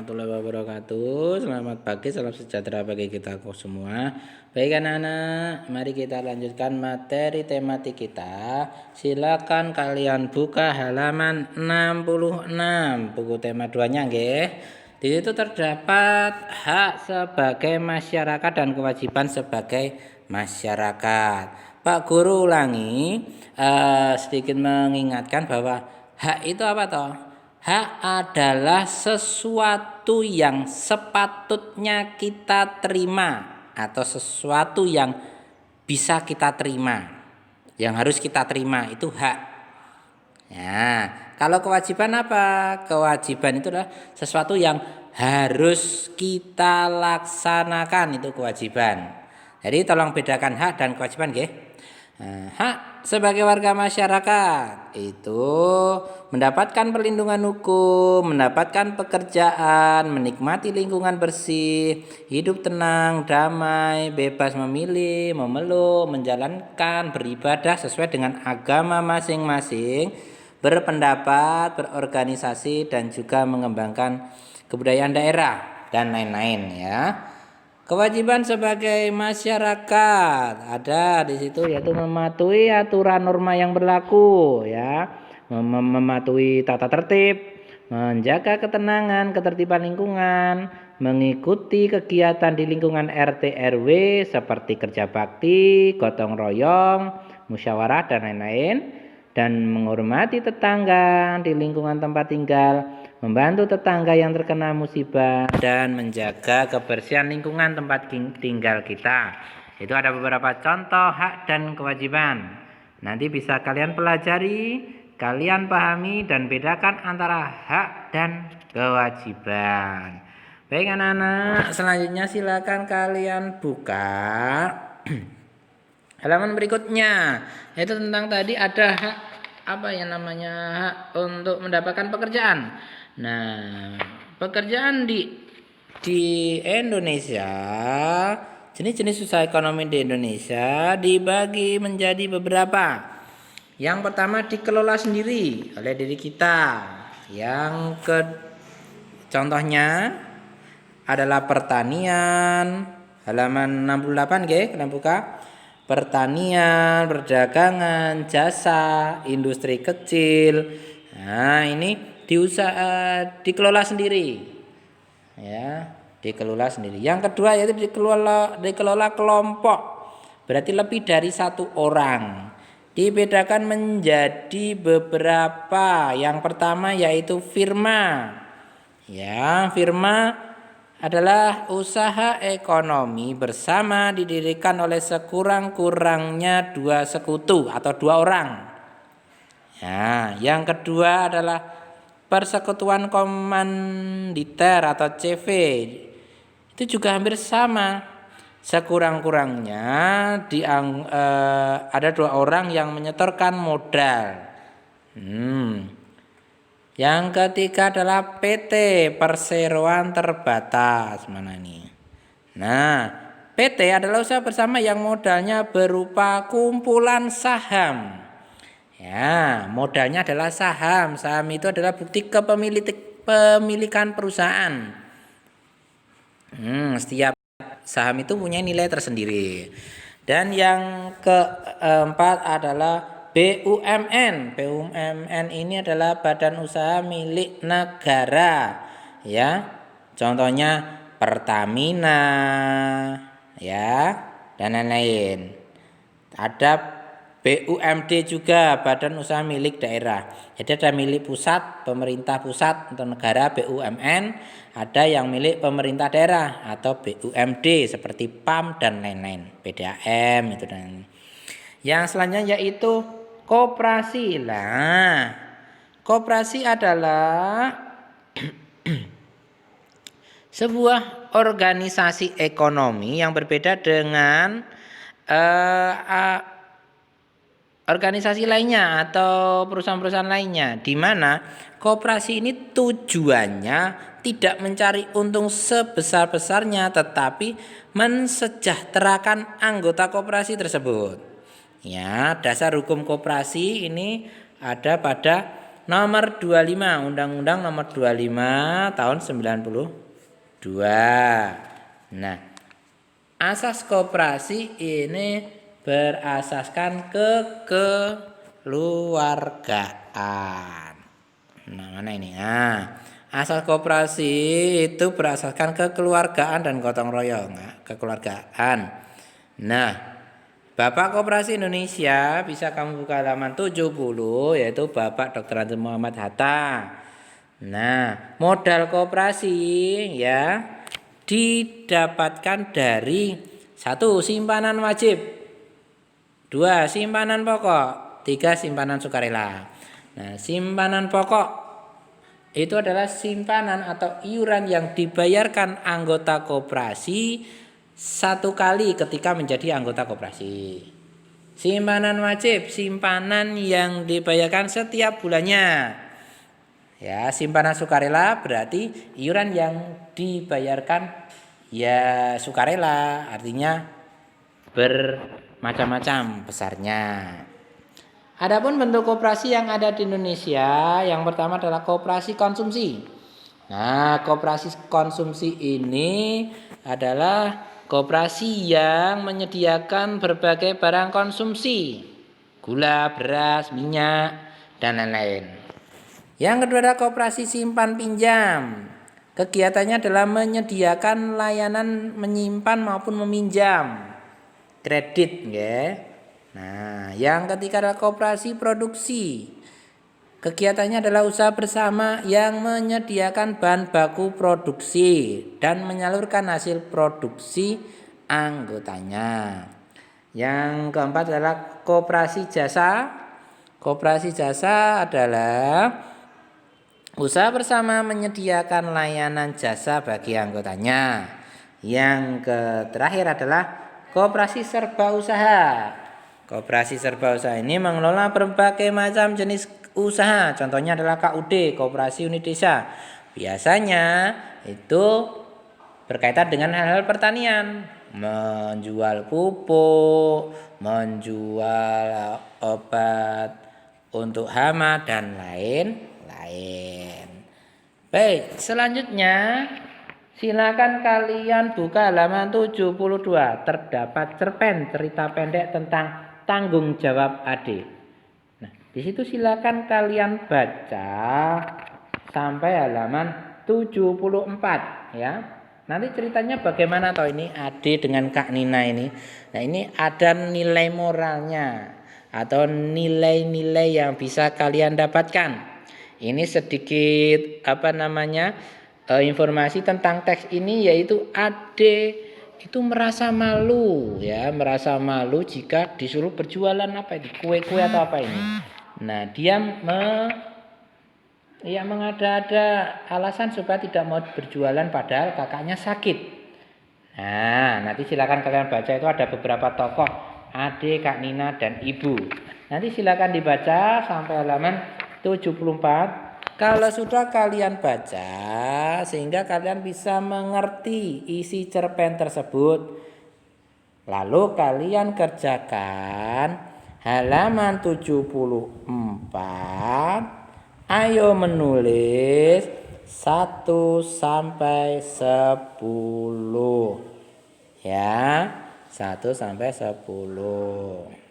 warahmatullahi wabarakatuh. Selamat pagi, salam sejahtera bagi kita semua. Baik anak-anak, mari kita lanjutkan materi tematik kita. Silakan kalian buka halaman 66, buku tema 2-nya nggih. Di situ terdapat hak sebagai masyarakat dan kewajiban sebagai masyarakat. Pak Guru ulangi, sedikit mengingatkan bahwa hak itu apa toh? Hak adalah sesuatu yang sepatutnya kita terima atau sesuatu yang bisa kita terima, yang harus kita terima itu hak. Ya, kalau kewajiban apa? Kewajiban itu adalah sesuatu yang harus kita laksanakan, itu kewajiban. Jadi tolong bedakan hak dan kewajiban, nggih. Hak sebagai warga masyarakat itu mendapatkan perlindungan hukum, mendapatkan pekerjaan, menikmati lingkungan bersih, hidup tenang, damai, bebas memilih, memeluk, menjalankan, beribadah sesuai dengan agama masing-masing, berpendapat, berorganisasi, dan juga mengembangkan kebudayaan daerah dan lain-lain ya. Kewajiban sebagai masyarakat ada di situ, yaitu mematuhi aturan norma yang berlaku ya, mematuhi tata tertib, menjaga ketenangan, ketertiban lingkungan, mengikuti kegiatan di lingkungan RT RW seperti kerja bakti, gotong royong, musyawarah dan lain-lain, dan menghormati tetangga di lingkungan tempat tinggal, membantu tetangga yang terkena musibah, dan menjaga kebersihan lingkungan tempat tinggal kita. Itu ada beberapa contoh hak dan kewajiban. Nanti bisa kalian pelajari, kalian pahami dan bedakan antara hak dan kewajiban. Baik anak-anak, selanjutnya silakan kalian buka halaman berikutnya, yaitu tentang tadi ada hak apa yang namanya hak untuk mendapatkan pekerjaan. Nah, pekerjaan di Indonesia, jenis-jenis usaha ekonomi di Indonesia dibagi menjadi beberapa. Yang pertama dikelola sendiri oleh diri kita. Contohnya adalah pertanian, halaman 68 nggih, kalian buka. Pertanian, perdagangan, jasa, industri kecil. Nah, ini dikelola sendiri. Ya, dikelola sendiri. Yang kedua yaitu dikelola kelompok. Berarti lebih dari satu orang. Dibedakan menjadi beberapa. Yang pertama yaitu firma. Ya, firma adalah usaha ekonomi bersama didirikan oleh sekurang-kurangnya 2 sekutu atau 2 orang. Ya, yang kedua adalah persekutuan komanditer atau CV. Itu juga hampir sama. Sekurang-kurangnya ada 2 orang yang menyetorkan modal. Yang ketiga adalah PT, perseroan terbatas. Mana nih? Nah, PT adalah usaha bersama yang modalnya berupa kumpulan saham. Ya, modalnya adalah saham. Saham itu adalah bukti kepemilikan perusahaan. Setiap saham itu punya nilai tersendiri. Dan yang keempat adalah BUMN. BUMN ini adalah badan usaha milik negara. Ya, contohnya Pertamina, ya, dan lain-lain. Ada BUMD juga, badan usaha milik daerah. Jadi ada milik pusat, pemerintah pusat atau negara BUMN, ada yang milik pemerintah daerah atau BUMD seperti PAM dan lain-lain, PDAM itu dan. Yang selanjutnya yaitu koperasi. Nah, koperasi adalah sebuah organisasi ekonomi yang berbeda dengan organisasi lainnya atau perusahaan-perusahaan lainnya, di mana koperasi ini tujuannya tidak mencari untung sebesar-besarnya, tetapi mensejahterakan anggota koperasi tersebut. Ya, dasar hukum koperasi ini ada pada nomor 25, Undang-Undang nomor 25 tahun 92. Nah, asas koperasi ini berasaskan kekeluargaan. Nah, mana ini? Nah, asas koperasi itu berasaskan kekeluargaan dan gotong royong. Nah, kekeluargaan. Nah, Bapak Koperasi Indonesia bisa kamu buka halaman 70, yaitu Bapak Dr. Anton Muhammad Hatta. Nah, modal koperasi ya didapatkan dari 1. Simpanan wajib, 2. Simpanan pokok, 3. Simpanan sukarela. Nah, simpanan pokok itu adalah simpanan atau iuran yang dibayarkan anggota koperasi 1 kali ketika menjadi anggota koperasi. Simpanan wajib, simpanan yang dibayarkan setiap bulannya. Ya, simpanan sukarela berarti iuran yang dibayarkan ya sukarela, artinya bermacam-macam besarnya. Adapun bentuk koperasi yang ada di Indonesia, yang pertama adalah koperasi konsumsi. Nah, koperasi konsumsi ini adalah koperasi yang menyediakan berbagai barang konsumsi, gula, beras, minyak, dan lain-lain. Yang kedua adalah koperasi simpan pinjam. Kegiatannya adalah menyediakan layanan menyimpan maupun meminjam kredit, ya. Nah, yang ketiga adalah koperasi produksi. Kegiatannya adalah usaha bersama yang menyediakan bahan baku produksi dan menyalurkan hasil produksi anggotanya. Yang keempat adalah koperasi jasa. Koperasi jasa adalah usaha bersama menyediakan layanan jasa bagi anggotanya. Yang terakhir adalah koperasi serba usaha. Koperasi serba usaha ini mengelola berbagai macam jenis usaha. Contohnya adalah KUD, Koperasi Unit Desa. Biasanya itu berkaitan dengan hal-hal pertanian, menjual pupuk, menjual obat untuk hama dan lain-lain. Baik, selanjutnya silakan kalian buka halaman 72. Terdapat cerpen cerita pendek tentang tanggung jawab adik. Nah, di situ silakan kalian baca sampai halaman 74 ya. Nanti ceritanya bagaimana toh ini Ade dengan Kak Nina ini. Nah, ini ada nilai moralnya atau nilai-nilai yang bisa kalian dapatkan. Ini sedikit informasi tentang teks ini, yaitu Ade itu merasa malu ya, merasa malu jika disuruh berjualan apa ini, kue-kue atau apa ini. Nah, dia mengada-ada alasan supaya tidak mau berjualan padahal kakaknya sakit. Nah, nanti silakan kalian baca, itu ada beberapa tokoh, Ade, Kak Nina, dan Ibu. Nanti silakan dibaca sampai halaman 74. Kalau sudah kalian baca sehingga kalian bisa mengerti isi cerpen tersebut, lalu kalian kerjakan halaman 74. Ayo menulis 1 sampai 10. Ya, 1 sampai 10.